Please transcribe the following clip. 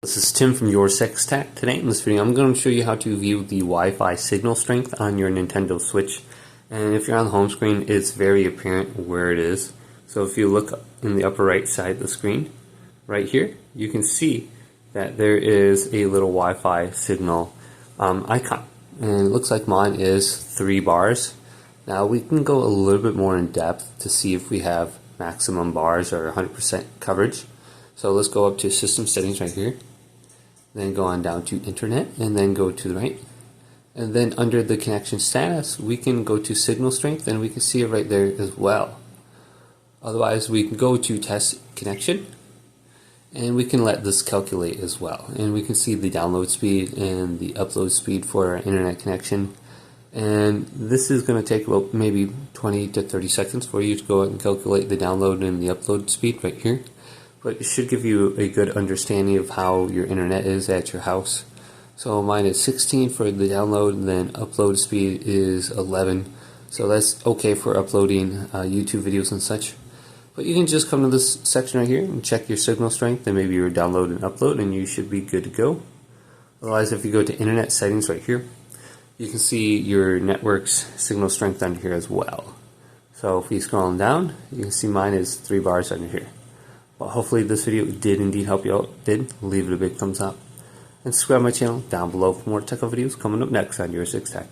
This is Tim from YourSixTech. Today in this video I'm going to show you how to view the Wi-Fi signal strength on your Nintendo Switch. And if you're on the home screen, it's very apparent where it is. So if you look in the upper right side of the screen, right here, you can see that there is a little Wi-Fi signal icon. And it looks like mine is 3 bars. Now we can go a little bit more in depth to see if we have maximum bars or 100% coverage. So let's go up to System Settings right here. Then go on down to Internet, and then go to the right. And then under the connection status, we can go to signal strength, and we can see it right there as well. Otherwise, we can go to test connection, and we can let this calculate as well. And we can see the download speed and the upload speed for our internet connection. And this is going to take about maybe 20 to 30 seconds for you to go and calculate the download and the upload speed right here. But it should give you a good understanding of how your internet is at your house. So mine is 16 for the download, and then upload speed is 11. So that's okay for uploading YouTube videos and such. But you can just come to this section right here and check your signal strength and maybe your download and upload, and you should be good to go. Otherwise, if you go to Internet Settings right here, you can see your network's signal strength under here as well. So if we scroll down, you can see mine is 3 bars under here. Well, hopefully this video did indeed help you out. Leave it a big thumbs up. And subscribe to my channel down below for more technical videos coming up next on YourSixTech.